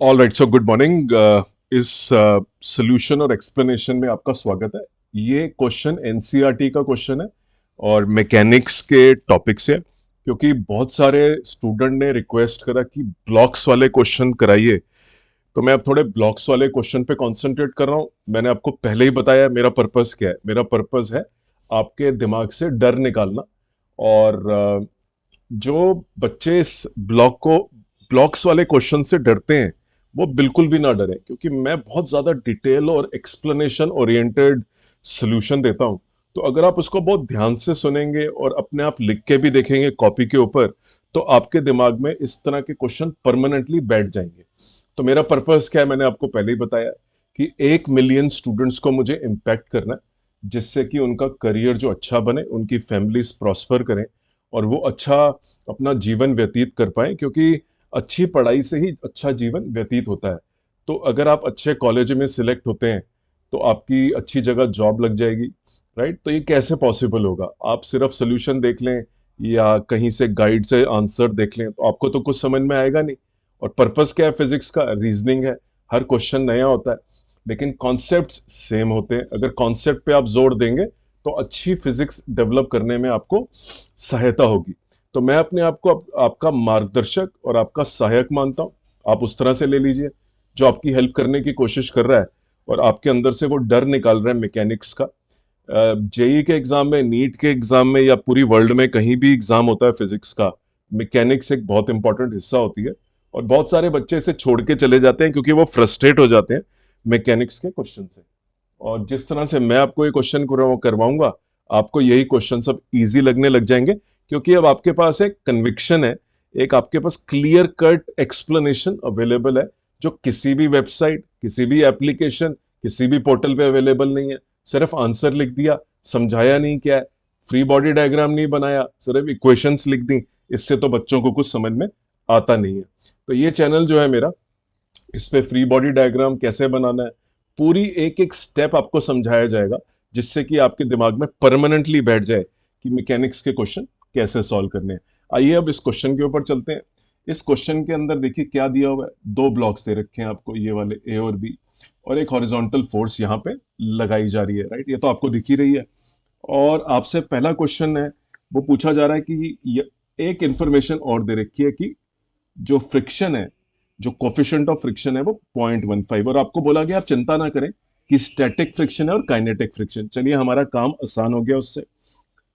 All right, so good morning. इस solution और explanation में आपका स्वागत है। ये क्वेश्चन एनसीईआरटी का क्वेश्चन है और मैकेनिक्स के टॉपिक से है, क्योंकि बहुत सारे स्टूडेंट ने रिक्वेस्ट करा कि ब्लॉक्स वाले क्वेश्चन कराइए। तो मैं अब थोड़े ब्लॉक्स वाले क्वेश्चन पे कंसंट्रेट कर रहा हूँ। मैंने आपको पहले ही बताया मेरा पर्पस क्या है। मेरा पर्पस है आपके दिमाग से डर निकालना। और जो बच्चे इस ब्लॉक्स वाले क्वेश्चन से डरते हैं, वो बिल्कुल भी ना डरें, क्योंकि मैं बहुत ज्यादा डिटेल और एक्सप्लेनेशन ओरिएंटेड सोल्यूशन देता हूं। तो अगर आप उसको बहुत ध्यान से सुनेंगे और अपने आप लिख के भी देखेंगे कॉपी के ऊपर, तो आपके दिमाग में इस तरह के क्वेश्चन परमानेंटली बैठ जाएंगे। तो मेरा पर्पस क्या है, मैंने आपको पहले ही बताया कि 1 मिलियन स्टूडेंट्स को मुझे इम्पैक्ट करना है, जिससे कि उनका करियर जो अच्छा बने, उनकी फैमिलीज प्रॉस्पर करें और वो अच्छा अपना जीवन व्यतीत कर पाए, क्योंकि अच्छी पढ़ाई से ही अच्छा जीवन व्यतीत होता है। तो अगर आप अच्छे कॉलेज में सिलेक्ट होते हैं तो आपकी अच्छी जगह जॉब लग जाएगी। राइट? तो ये कैसे पॉसिबल होगा? आप सिर्फ सोल्यूशन देख लें या कहीं से गाइड से आंसर देख लें तो आपको तो कुछ समझ में आएगा नहीं। और पर्पस क्या है फिजिक्स का? रीजनिंग है। हर क्वेश्चन नया होता है, लेकिन कॉन्सेप्ट्स सेम होते हैं। अगर कॉन्सेप्ट पे आप जोर देंगे तो अच्छी फिजिक्स डेवलप करने में आपको सहायता होगी। तो मैं अपने आप को आपका मार्गदर्शक और आपका सहायक मानता हूं। आप उस तरह से ले लीजिए, जो आपकी हेल्प करने की कोशिश कर रहा है और आपके अंदर से वो डर निकाल रहा है मैकेनिक्स का। जेई के एग्जाम में, नीट के एग्जाम में या पूरी वर्ल्ड में कहीं भी एग्जाम होता है फिजिक्स का, मैकेनिक्स एक बहुत इंपॉर्टेंट हिस्सा होती है। और बहुत सारे बच्चे इसे छोड़ के चले जाते हैं क्योंकि वो फ्रस्ट्रेट हो जाते हैं मैकेनिक्स के क्वेश्चन से। और जिस तरह से मैं आपको ये क्वेश्चन करवाऊंगा, आपको यही क्वेश्चन सब इजी लगने लग जाएंगे, क्योंकि अब आपके पास एक कन्विक्शन है, एक आपके पास क्लियर कट एक्सप्लेनेशन अवेलेबल है, जो किसी भी वेबसाइट, किसी भी एप्लीकेशन, किसी भी पोर्टल पे अवेलेबल नहीं है। सिर्फ आंसर लिख दिया, समझाया नहीं क्या है, फ्री बॉडी डायग्राम नहीं बनाया, सिर्फ इक्वेशंस लिख दी। इससे तो बच्चों को कुछ समझ में आता नहीं है। तो ये चैनल जो है मेरा, इस पे फ्री बॉडी डायग्राम कैसे बनाना है, पूरी एक एक स्टेप आपको समझाया जाएगा, जिससे कि आपके दिमाग में परमानेंटली बैठ जाए कि मैकेनिक्स के क्वेश्चन कैसे सॉल्व करने हैं। आइए अब इस क्वेश्चन के ऊपर चलते हैं। इस क्वेश्चन के अंदर देखिए क्या दिया हुआ है। दो ब्लॉक्स दे रखे हैं आपको, ये वाले ए और बी, और एक हॉरिजॉन्टल फोर्स यहाँ पे लगाई जा रही है। राइट? ये तो आपको दिख ही रही है। और आपसे पहला क्वेश्चन है, वो पूछा जा रहा है कि एक इंफॉर्मेशन और दे रखी है कि जो फ्रिक्शन है, जो कोफिशिएंट ऑफ फ्रिक्शन है वो 0.15, और आपको बोला गया आप चिंता ना करें कि स्टैटिक फ्रिक्शन है और काइनेटिक फ्रिक्शन। चलिए, हमारा काम आसान हो गया उससे।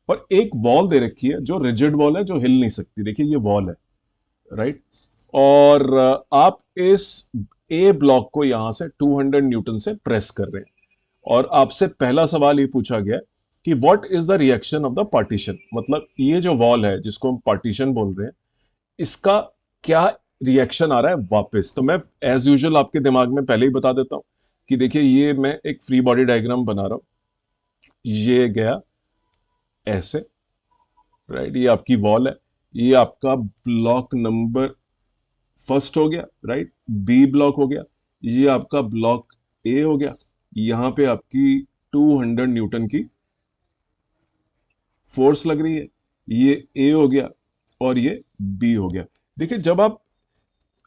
और एक वॉल दे रखी है जो रिजिड वॉल है, जो हिल नहीं सकती। देखिए ये वॉल है। राइट? और आप इस ए ब्लॉक को यहां से 200 न्यूटन से प्रेस कर रहे हैं। और आपसे पहला सवाल ये पूछा गया कि what is the reaction of the partition. मतलब ये जो वॉल है, जिसको हम पार्टीशन बोल रहे हैं, इसका क्या रिएक्शन आ रहा है वापस। तो मैं एज यूजुअल आपके दिमाग में पहले ही बता देता हूं कि देखिए, ये मैं एक फ्री बॉडी डायग्राम बना रहा हूं। ये गया ऐसे। राइट? ये आपकी वॉल है। ये आपका ब्लॉक नंबर फर्स्ट हो गया। राइट? बी ब्लॉक हो गया। ये आपका ब्लॉक ए हो गया। यहां पे आपकी 200 न्यूटन की फोर्स लग रही है। ये ए हो गया और ये बी हो गया। देखिए, जब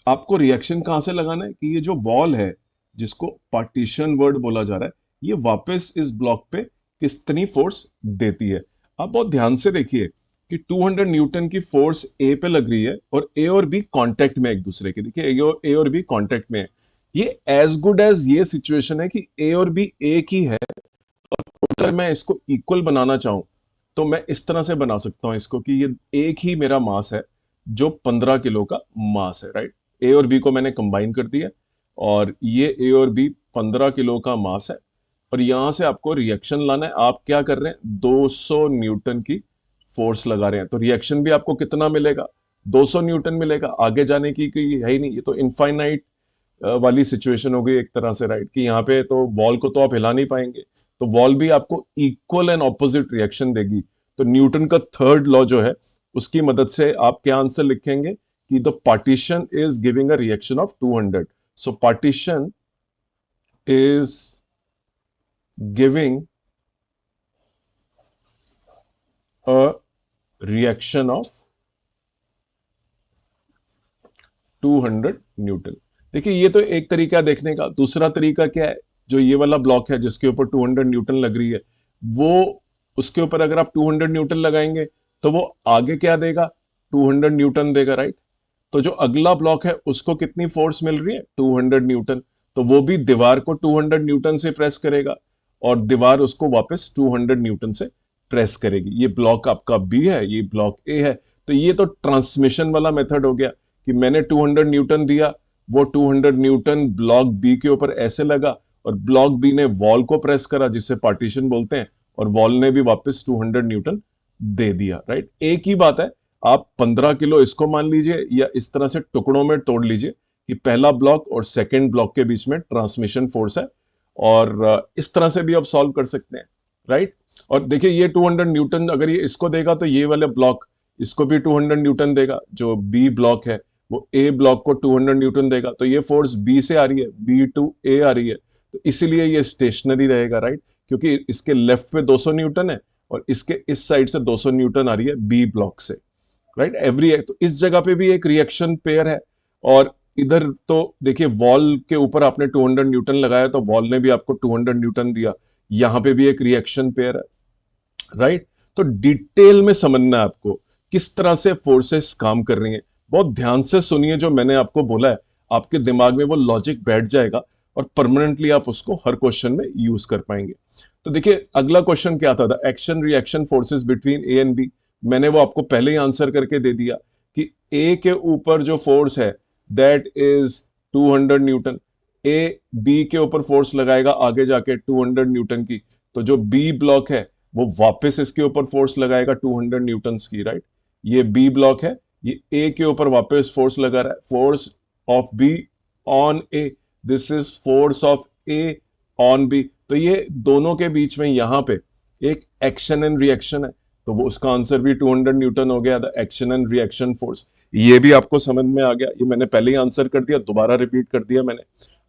आपको रिएक्शन कहां से लगाना है कि ये जो वॉल है, जिसको पार्टीशन वर्ड बोला जा रहा है, ये वापस इस ब्लॉक पे कितनी फोर्स देती है। आप बहुत ध्यान से देखिए कि 200 न्यूटन की फोर्स ए पे लग रही है और ए और बी कांटेक्ट में एक दूसरे के। देखिए, ए और बी कांटेक्ट में है। ये एज गुड एज ये सिचुएशन है कि ए और बी एक ही है। अगर मैं इसको इक्वल बनाना चाहूं तो मैं इस तरह से बना सकता हूं इसको कि ये एक ही मेरा मास है, जो 15 किलो का मास है। राइट? ए और बी को मैंने कंबाइन कर दिया और ये ए और बी 15 किलो का मास है। और यहां से आपको रिएक्शन लाना है। आप क्या कर रहे हैं? 200 न्यूटन की फोर्स लगा रहे हैं, तो रिएक्शन भी आपको कितना मिलेगा? 200 न्यूटन मिलेगा। आगे जाने की कोई है ही नहीं। ये तो इनफाइनाइट वाली सिचुएशन हो गई एक तरह से। राइट? कि यहाँ पे तो वॉल को तो आप हिला नहीं पाएंगे, तो वॉल भी आपको इक्वल एंड ऑपोजिट रिएक्शन देगी। तो न्यूटन का थर्ड लॉ जो है, उसकी मदद से आप क्या आंसर लिखेंगे कि the partition is giving a reaction of 200। So partition is giving a reaction of 200 Newton. देखिए ये तो एक तरीका है देखने का। दूसरा तरीका क्या है, जो ये वाला ब्लॉक है जिसके ऊपर 200 न्यूटन लग रही है, वो उसके ऊपर अगर आप 200 न्यूटन लगाएंगे तो वो आगे क्या देगा, 200 न्यूटन देगा, राइट। तो जो अगला ब्लॉक है उसको कितनी फोर्स मिल रही है, 200 न्यूटन। तो वो भी दीवार को 200 न्यूटन से प्रेस करेगा और दीवार उसको वापस 200 न्यूटन से प्रेस करेगी। ये ब्लॉक आपका बी है, ये ब्लॉक ए है। तो ये तो ट्रांसमिशन वाला मेथड हो गया कि मैंने 200 न्यूटन दिया, वो 200 न्यूटन ब्लॉक बी के ऊपर ऐसे लगा और ब्लॉक बी ने वॉल को प्रेस करा जिसे पार्टीशन बोलते हैं, और वॉल ने भी वापस 200 न्यूटन दे दिया, राइट। एक ही बात है, आप 15 किलो इसको मान लीजिए या इस तरह से टुकड़ों में तोड़ लीजिए कि पहला ब्लॉक और सेकंड ब्लॉक के बीच में ट्रांसमिशन फोर्स है, और इस तरह से भी आप सॉल्व कर सकते हैं, राइट। और देखिए ये 200 न्यूटन अगर ये इसको देगा तो ये वाले ब्लॉक इसको भी 200 न्यूटन देगा। जो बी ब्लॉक है वो ए ब्लॉक को 200 न्यूटन देगा। तो ये फोर्स बी से आ रही है, बी टू ए आ रही है, तो इसीलिए ये स्टेशनरी रहेगा, राइट। क्योंकि इसके लेफ्ट पे 200 न्यूटन है और इसके इस साइड से 200 न्यूटन आ रही है बी ब्लॉक से, राइट। तो इस जगह पे भी एक रिएक्शन पेयर है। और इधर तो देखिए वॉल के ऊपर आपने 200 न्यूटन लगाया तो वॉल ने भी आपको 200 न्यूटन दिया। यहां पे भी एक रिएक्शन पेयर है, राइट। तो डिटेल में समझना है आपको किस तरह से फोर्सेस काम कर रही हैं। बहुत ध्यान से सुनिए जो मैंने आपको बोला है, आपके दिमाग में वो लॉजिक बैठ जाएगा और परमानेंटली आप उसको हर क्वेश्चन में यूज कर पाएंगे। तो देखिए अगला क्वेश्चन क्या था, action reaction forces between A and B. मैंने वो आपको पहले ही आंसर करके दे दिया कि ए के ऊपर जो फोर्स है that is 200 newton. A B के ऊपर फोर्स लगाएगा आगे जाके 200 न्यूटन की, तो जो बी ब्लॉक है वो वापस इसके ऊपर फोर्स लगाएगा 200 न्यूटन की, राइट। ये बी ब्लॉक है, ये ए के ऊपर वापस फोर्स लगा रहा है, force of B on A, this is force of A on B. तो ये दोनों के बीच में यहां पे एक एक्शन एंड रिएक्शन है, तो वो उसका आंसर भी 200 न्यूटन हो गया, the action and reaction force. ये भी आपको समझ में आ गया, ये मैंने पहले ही आंसर कर दिया, दोबारा रिपीट कर दिया मैंने।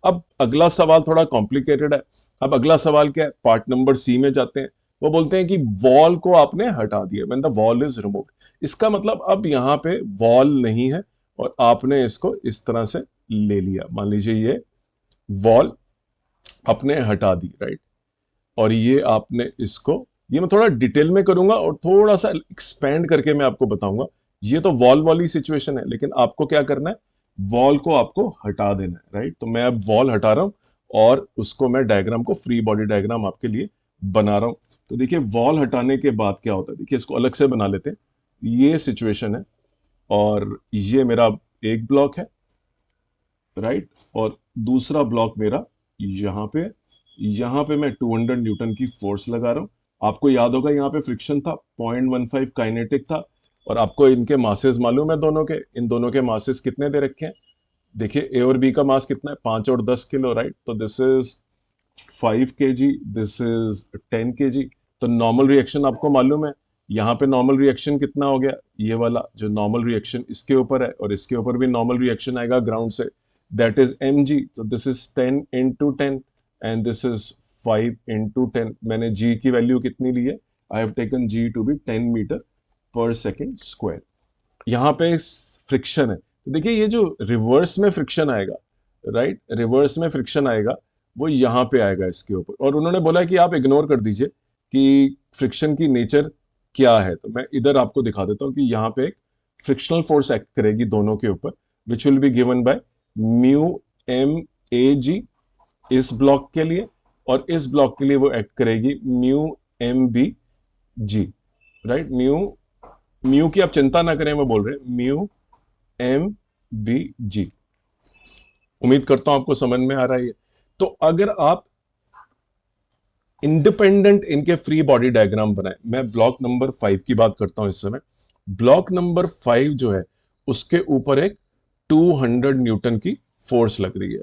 अब अगला सवाल थोड़ा कॉम्प्लिकेटेड है। अब अगला सवाल क्या है, पार्ट नंबर सी में जाते हैं। वो बोलते हैं कि वॉल को आपने हटा दिया, when the wall is removed. इसका मतलब अब यहाँ पे वॉल नहीं है और आपने इसको इस तरह से ले लिया। मान लीजिए ये वॉल आपने हटा दी, राइट। और ये आपने इसको, ये मैं थोड़ा डिटेल में करूंगा और थोड़ा सा एक्सपेंड करके मैं आपको बताऊंगा। ये तो वॉल वाली सिचुएशन है, लेकिन आपको क्या करना है, वॉल को आपको हटा देना है, राइट। तो मैं अब वॉल हटा रहा हूं और उसको मैं डायग्राम को फ्री बॉडी डायग्राम आपके लिए बना रहा हूं। तो देखिए वॉल हटाने के बाद क्या होता है, देखिए इसको अलग से बना लेते हैं। ये सिचुएशन है और ये मेरा एक ब्लॉक है, राइट, और दूसरा ब्लॉक मेरा यहाँ पे। यहाँ पे मैं 200 न्यूटन की फोर्स लगा रहा हूँ। आपको याद होगा यहाँ पे फ्रिक्शन था, 0.15 काइनेटिक था, और आपको इनके मासेस मालूम है दोनों के। इन दोनों के मासेस कितने दे रखे हैं, देखिए ए और बी का मास कितना है, 5 और 10 किलो, राइट। तो this is 5 kg, this is 10 kg। तो नॉर्मल रिएक्शन आपको मालूम है, यहाँ पे नॉर्मल रिएक्शन कितना हो गया, ये वाला जो नॉर्मल रिएक्शन इसके ऊपर है और इसके ऊपर भी नॉर्मल रिएक्शन आएगा ग्राउंड से, दैट इज mg। तो this is 10 into 10 and this is 5 into 10। मैंने g की वैल्यू कितनी ली है, I have taken g to be 10 meter पर सेकेंड स्क्वायर। यहाँ पे फ्रिक्शन है, तो देखिए ये जो रिवर्स में फ्रिक्शन आएगा, राइट, रिवर्स में फ्रिक्शन आएगा वो यहाँ पे आएगा इसके ऊपर। और उन्होंने बोला कि आप इग्नोर कर दीजिए कि फ्रिक्शन की नेचर क्या है। तो मैं इधर आपको दिखा देता हूँ कि यहाँ पे एक फ्रिक्शनल फोर्स एक्ट करेगी दोनों के ऊपर, which will be given by mu M A G इस ब्लॉक के लिए, और इस ब्लॉक के लिए वो एक्ट करेगी म्यू एम बी जी, राइट। म्यू की आप चिंता ना करें, मैं बोल रहे हैं म्यू एम बी जी। उम्मीद करता हूं आपको समझ में आ रहा है ये। तो अगर आप इंडिपेंडेंट इनके फ्री बॉडी डायग्राम बनाए, मैं ब्लॉक नंबर 5 की बात करता हूं इस समय। ब्लॉक नंबर 5 जो है उसके ऊपर एक 200 न्यूटन की फोर्स लग रही है।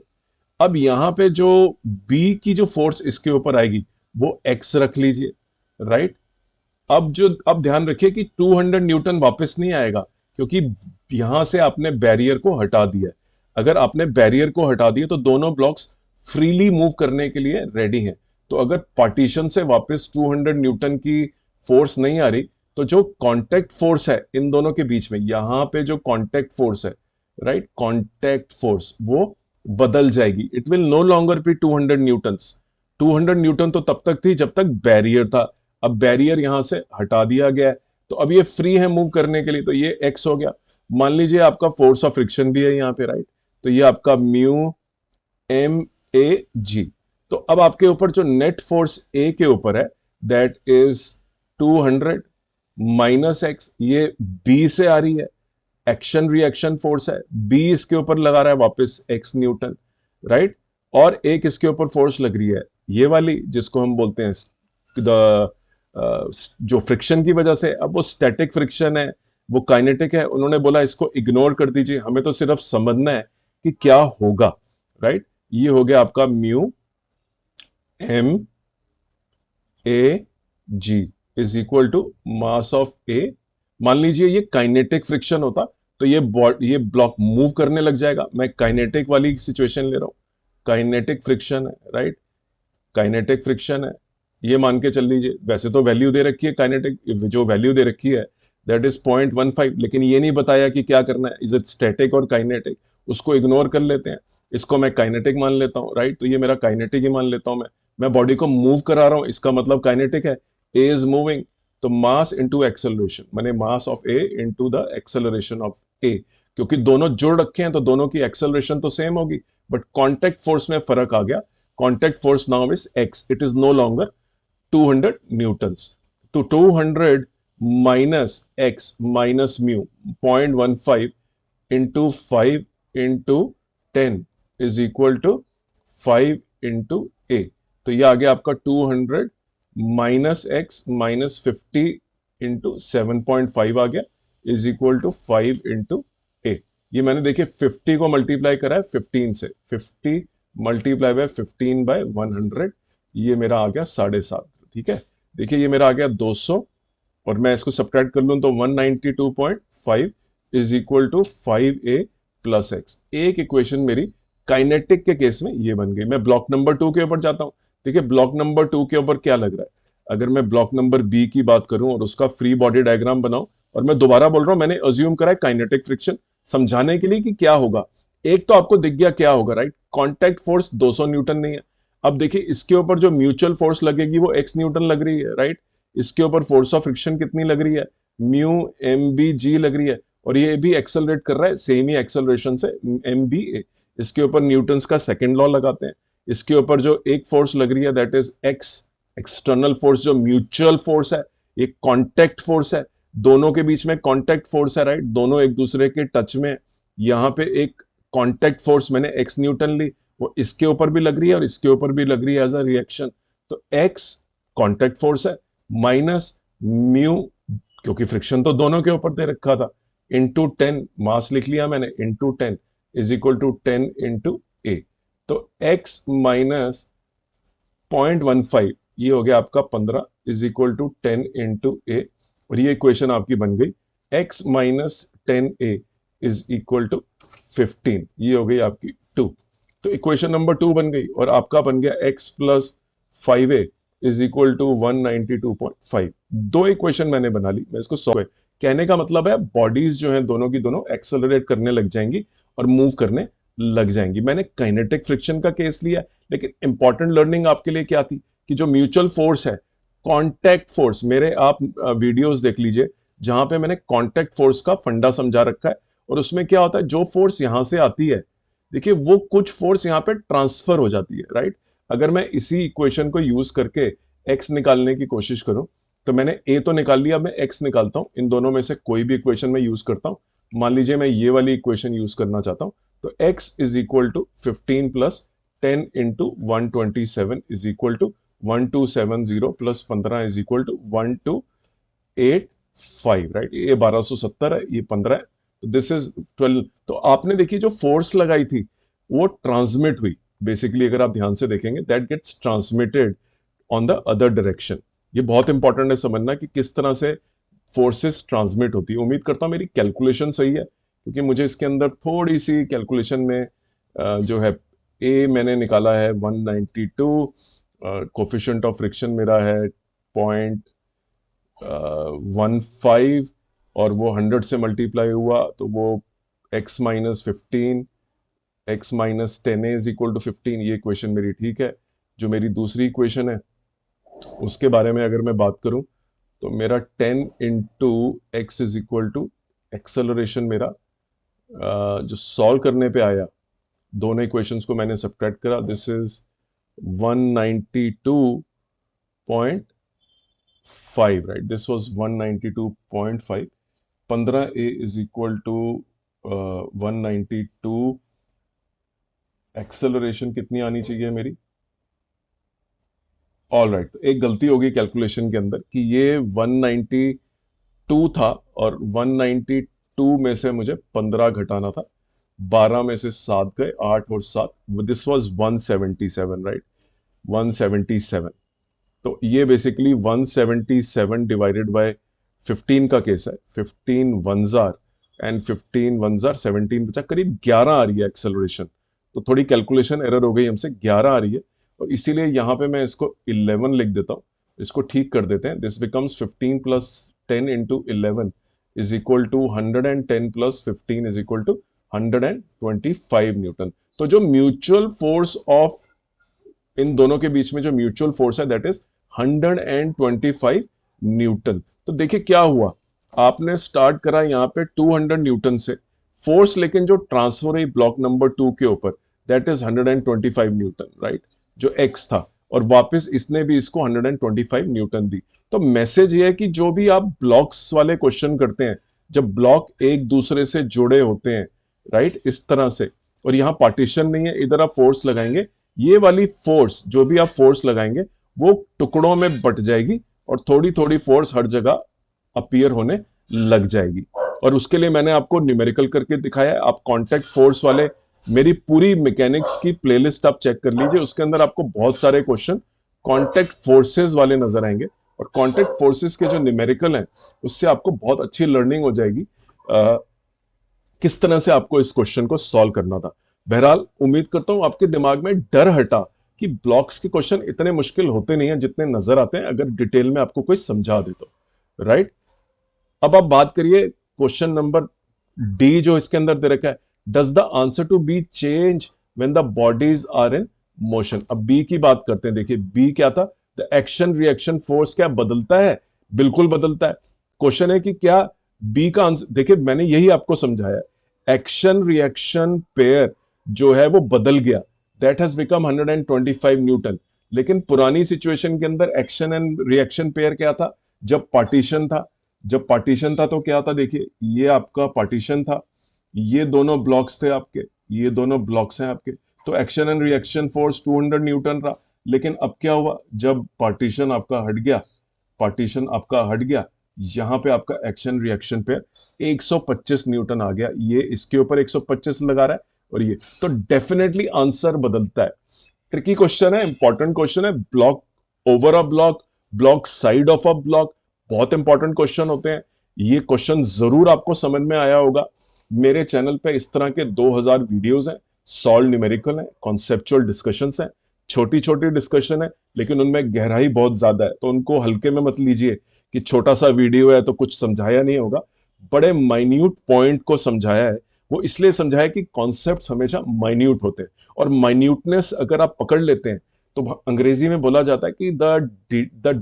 अब यहां पे जो बी की जो फोर्स इसके ऊपर आएगी वो एक्स रख लीजिए, राइट। अब ध्यान रखिए कि 200 न्यूटन वापस नहीं आएगा, क्योंकि यहां से आपने बैरियर को हटा दिया। अगर आपने बैरियर को हटा दिया तो दोनों ब्लॉक्स फ्रीली मूव करने के लिए रेडी हैं। तो अगर पार्टीशन से वापस 200 न्यूटन की फोर्स नहीं आ रही, तो जो कांटेक्ट फोर्स है इन दोनों के बीच में, यहां पे जो कांटेक्ट फोर्स है, राइट, कांटेक्ट फोर्स वो बदल जाएगी, it will no longer be 200 newtons. 200 newton तो तब तक थी जब तक बैरियर था, अब बैरियर यहां से हटा दिया गया है, तो अब ये फ्री है मूव करने के लिए, तो ये एक्स हो गया। मान लीजिए आपका फोर्स ऑफ फ्रिक्शन भी है यहाँ पे, राइट, तो ये आपका म्यू एम ए जी। तो अब आपके ऊपर जो नेट फोर्स ए के ऊपर है दैट इज 200 माइनस एक्स, ये बी से आ रही है, एक्शन रिएक्शन फोर्स है, बी इसके ऊपर लगा रहा है वापस एक्स न्यूटन, राइट, और एक इसके ऊपर फोर्स लग रही है ये वाली जिसको हम बोलते हैं द जो फ्रिक्शन की वजह से, अब वो स्टैटिक फ्रिक्शन है, वो काइनेटिक है, उन्होंने बोला इसको इग्नोर कर दीजिए, हमें तो सिर्फ समझना है कि क्या होगा, राइट। ये हो गया आपका mu M A G is equal to mass of A. मान लीजिए ये काइनेटिक फ्रिक्शन होता तो ये ब्लॉक मूव करने लग जाएगा, मैं काइनेटिक वाली सिचुएशन ले रहा हूं, काइनेटिक फ्रिक्शन है, राइट, काइनेटिक फ्रिक्शन है, ये मान के चल लीजिए, वैसे तो वैल्यू दे रखी है काइनेटिक, जो वैल्यू दे रखी है दैट इज 0.15, लेकिन ये नहीं बताया कि क्या करना है, इज इट स्टैटिक और काइनेटिक, उसको इग्नोर कर लेते हैं, इसको मैं काइनेटिक मान लेता हूँ, राइट, तो ये मेरा काइनेटिक ही मान लेता हूं मैं बॉडी को मूव करा रहा हूं, इसका मतलब काइनेटिक है, ए इज मूविंग, तो मास इंटू एक्सेलरेशन, मैंने mass of A into the acceleration of A, क्योंकि दोनों जुड़ रखे हैं तो दोनों की एक्सेलरेशन तो सेम होगी, बट कांटेक्ट फोर्स में फर्क आ गया, contact force now is x, it is no longer 200 newtons, तो 200 minus x minus mu 0.15 into 5 into 10 is equal to 5 into a, तो ये आ गया आपका 200 माइनस एक्स माइनस 50 इंटू 7.5 आ गया इज इक्वल टू 5 इंटू ए। ये मैंने देखिए 50 को मल्टीप्लाई करा है 15 से, 50 मल्टीप्लाई बाय 15 बाय 100, ये मेरा आ गया 7.5, ठीक है। देखिए ये मेरा आ गया 200, और मैं इसको सब्ट्रैक्ट कर लूं तो 192.5 is equal to 5a plus x. एक इक्वेशन मेरी काइनेटिक के केस में ये बन गई। मैं ब्लॉक नंबर 2 के ऊपर जाता हूं, देखिए ब्लॉक नंबर 2 के ऊपर क्या लग रहा है, अगर मैं ब्लॉक नंबर बी की बात करूं और उसका फ्री बॉडी डायग्राम बनाऊं, और मैं दोबारा बोल रहा हूं मैंने अज्यूम करा है काइनेटिक फ्रिक्शन समझाने के लिए कि क्या होगा, एक तो आपको दिख गया क्या होगा, राइट, कांटेक्ट फोर्स 200 न्यूटन नहीं है, अब देखिए इसके ऊपर जो म्यूचुअल फोर्स लगेगी वो एक्स न्यूटन लग रही है, राइट, इसके ऊपर फोर्स ऑफ फ्रिक्शन कितनी लग रही है, म्यू एम बी जी लग रही है, और ये भी एक्सेलरेट कर रहा है सेम ही एक्सेलरेशन से, एम बी ए, इसके ऊपर न्यूटन्स का सेकंड लॉ लगाते हैं, इसके ऊपर जो एक फोर्स लग रही है that is x external force, जो म्यूचुअल फोर्स है, ये कॉन्टेक्ट फोर्स है, दोनों के बीच में कॉन्टेक्ट फोर्स है, राइट, दोनों एक दूसरे के टच में, यहाँ पे एक कॉन्टेक्ट फोर्स मैंने एक्स न्यूटन ली, वो इसके ऊपर भी लग रही है और इसके ऊपर भी लग रही है एज अ रिएक्शन, तो एक्स कॉन्टेक्ट फोर्स है माइनस म्यू, क्योंकि फ्रिक्शन तो दोनों के ऊपर दे रखा था, इंटू 10, मास लिख लिया मैंने, into 10 is equal to 10 into A, तो x माइनस 0.15 ये हो गया आपका 15 is equal to 10 into A, और ये इक्वेशन आपकी बन गई x minus 10a is equal to 15, ये हो गई आपकी 2, तो इक्वेशन नंबर 2 बन गई, और आपका बन गया x plus 5a is equal to 192.5। दो इक्वेशन मैंने बना ली, मैं इसको सॉल्व, कहने का मतलब है बॉडीज जो हैं दोनों की दोनों एक्सेलरेट करने लग जाएंगी और मूव करने लग जाएंगी। मैंने काइनेटिक फ्रिक्शन का केस लिया, लेकिन इंपॉर्टेंट लर्निंग आपके लिए क्या थी कि जो म्यूचुअल फोर्स है, कांटेक्ट फोर्स, मेरे आप वीडियोस देख लीजिए जहां पे मैंने कांटेक्ट फोर्स का फंडा समझा रखा है, और उसमें क्या होता है जो फोर्स यहां से आती है, देखिए वो कुछ फोर्स यहाँ पे ट्रांसफर हो जाती है, राइट, अगर मैं इसी इक्वेशन को यूज करके एक्स निकालने की कोशिश करूं, तो मैंने ए तो निकाल लिया, मैं एक्स निकालता हूं, इन दोनों में से कोई भी इक्वेशन मैं यूज करता हूं, मान लीजिए मैं ये वाली इक्वेशन यूज करना चाहता हूं, तो x is equal to 15 plus 10 into 127 is equal to 1270 plus 15 is equal to 1285, right, ये 1270 है, ये 15 है, तो दिस इज 12, तो आपने देखिए जो फोर्स लगाई थी वो ट्रांसमिट हुई, बेसिकली अगर आप ध्यान से देखेंगे that gets transmitted on the other direction. ये बहुत इंपॉर्टेंट है समझना कि किस तरह से फोर्सेस ट्रांसमिट होती है। उम्मीद करता हूं मेरी कैलकुलेशन सही है, क्योंकि मुझे इसके अंदर थोड़ी सी कैलकुलेशन में जो है ए मैंने निकाला है 192, कोफिशिएंट ऑफ फ्रिक्शन मेरा है 0.15, और वो 100 से मल्टीप्लाई हुआ तो वो x minus 15 x minus 10a is equal to 15, ये इक्वेशन मेरी ठीक है। जो मेरी दूसरी इक्वेशन है उसके बारे में अगर मैं बात करूं तो मेरा 10 into x is equal to acceleration मेरा जो सॉल्व करने पे आया, दोनों इक्वेशंस को मैंने सब्ट्रैक्ट करा, this is 192.5, right, this was 192.5। 15a is equal to 192, acceleration कितनी आनी चाहिए मेरी, ऑल राइट, एक गलती हो गई कैलकुलेशन के अंदर कि ये 192 था और 192 में से मुझे 15 घटाना था, 12 में से 7 गए, 8 और 7, दिस वाज 177, राइट, 177। तो ये बेसिकली 177 डिवाइडेड बाय 15 का केस है, 15 one jar and 15 one jar 17 बचा, करीब 11 आ रही है एक्सेलरेशन। तो थोड़ी कैलकुलेशन एरर हो गई हमसे, 11 आ रही है और इसीलिए यहां पे मैं इसको 11 लिख देता हूं, इसको ठीक कर देते हैं। This becomes 15 plus 10 into 11 is equal to 110 plus 15 is equal to 125 newton. तो जो म्यूचुअल फोर्स ऑफ इन दोनों के बीच में जो म्यूचुअल फोर्स है दैट इज 125 न्यूटन। तो देखिए क्या हुआ, आपने स्टार्ट करा यहां पे 200 न्यूटन से फोर्स, लेकिन जो ट्रांसफर हुई ब्लॉक नंबर 2 के ऊपर दैट इज 125 न्यूटन, राइट, जो एक्स था, और वापस इसने भी इसको 125 न्यूटन दी। तो मैसेज ये है कि जो भी आप ब्लॉक्स वाले क्वेश्चन करते हैं, जब ब्लॉक एक दूसरे से जुड़े होते हैं, राइट, इस तरह से, और यहाँ पार्टीशन नहीं है, इधर आप फोर्स लगाएंगे, ये वाली फोर्स जो भी आप फोर्स लगाएंगे वो टुकड़ों में बट जाएगी और थोड़ी थोड़ी फोर्स हर जगह अपीयर होने लग जाएगी। और उसके लिए मैंने आपको न्यूमेरिकल करके दिखाया है। आप कांटेक्ट फोर्स वाले मेरी पूरी मैकेनिक्स की प्लेलिस्ट आप चेक कर लीजिए, उसके अंदर आपको बहुत सारे क्वेश्चन कांटेक्ट फोर्सेस वाले नजर आएंगे और कांटेक्ट फोर्सेस के जो न्यूमेरिकल हैं उससे आपको बहुत अच्छी लर्निंग हो जाएगी किस तरह से आपको इस क्वेश्चन को सॉल्व करना था। बहरहाल उम्मीद करता हूं आपके दिमाग में डर हटा कि ब्लॉक्स के क्वेश्चन इतने मुश्किल होते नहीं हैं जितने नजर आते हैं अगर डिटेल में आपको कोई समझा दे तो, राइट। अब आप बात करिए क्वेश्चन नंबर डी जो इसके अंदर दे रखा है, does the answer to be change when the bodies are in motion. अब बी की बात करते हैं। देखिए बी क्या था, द एक्शन रिएक्शन फोर्स क्या बदलता है, बिल्कुल बदलता है। क्वेश्चन है कि क्या बी का आंसर, देखिए मैंने यही आपको समझाया, एक्शन रिएक्शन पेयर जो है वो बदल गया, दैट हैज बिकम 125 न्यूटन। लेकिन पुरानी सिचुएशन के अंदर एक्शन एंड रिएक्शन पेयर क्या था, जब पार्टीशन था, जब पार्टीशन था तो क्या था, देखिए ये आपका पार्टीशन था, ये दोनों ब्लॉक्स थे आपके, ये दोनों ब्लॉक्स हैं आपके, तो action and reaction force 200 Newton रहा। लेकिन अब क्या हुआ, जब पार्टीशन आपका हट गया, पार्टीशन आपका हट गया, यहां पे आपका एक्शन रिएक्शन पे 125 न्यूटन आ गया, ये इसके ऊपर 125 लगा रहा है और ये, तो डेफिनेटली आंसर बदलता है। ट्रिकी क्वेश्चन है, इंपॉर्टेंट क्वेश्चन है, block over a block, block side of a block, बहुत इंपॉर्टेंट क्वेश्चन होते हैं। ये क्वेश्चन जरूर आपको समझ में आया होगा। मेरे चैनल पे इस तरह के 2000 वीडियोस हैं, सॉल्व न्यूमेरिकल हैं, कॉन्सेप्चुअल डिस्कशंस हैं, छोटी छोटी डिस्कशन है लेकिन उनमें गहराई बहुत ज्यादा है, तो उनको हल्के में मत लीजिए कि छोटा सा वीडियो है तो कुछ समझाया नहीं होगा। बड़े माइन्यूट पॉइंट को समझाया है, वो इसलिए समझाया कि कॉन्सेप्ट्स हमेशा माइन्यूट होते हैं और माइन्यूटनेस अगर आप पकड़ लेते हैं तो अंग्रेजी में बोला जाता है कि the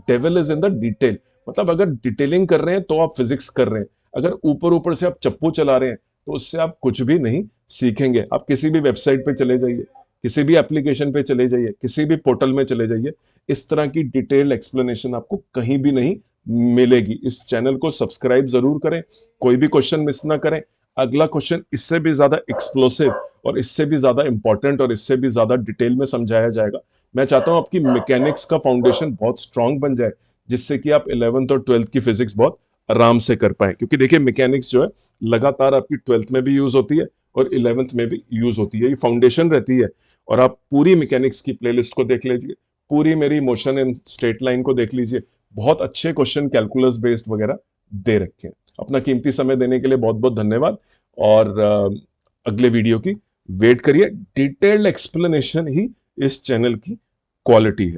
devil is in the detail. मतलब अगर डिटेलिंग कर रहे हैं तो आप फिजिक्स कर रहे हैं, अगर ऊपर ऊपर से आप चप्पू चला रहे हैं तो उससे आप कुछ भी नहीं सीखेंगे। आप किसी भी वेबसाइट पे चले जाइए, किसी भी एप्लीकेशन पे चले जाइए, किसी भी पोर्टल में चले जाइए, इस तरह की डिटेल्ड एक्सप्लेनेशन आपको कहीं भी नहीं मिलेगी। इस चैनल को सब्सक्राइब जरूर करें, कोई भी क्वेश्चन मिस ना करें। अगला क्वेश्चन इससे भी ज्यादा एक्सप्लोसिव और इससे भी ज्यादा इंपॉर्टेंट और इससे भी ज्यादा डिटेल में समझाया जाएगा। मैं चाहता हूं आपकी मैकेनिक्स का फाउंडेशन बहुत स्ट्रांग बन जाए, जिससे कि आप 11th और 12th की फिजिक्स बहुत आराम से कर पाए, क्योंकि देखिए मैकेनिक्स जो है लगातार आपकी 12th में भी यूज होती है और 11th में भी यूज होती है, ये फाउंडेशन रहती है। और आप पूरी मैकेनिक्स की प्लेलिस्ट को देख लीजिए, पूरी मेरी मोशन एंड स्ट्रेट लाइन को देख लीजिए, बहुत अच्छे क्वेश्चन कैलकुलस बेस्ड वगैरह दे रखे हैं। अपना कीमती समय देने के लिए बहुत बहुत धन्यवाद और अगले वीडियो की वेट करिए। डिटेल्ड एक्सप्लेनेशन ही इस चैनल की क्वालिटी है।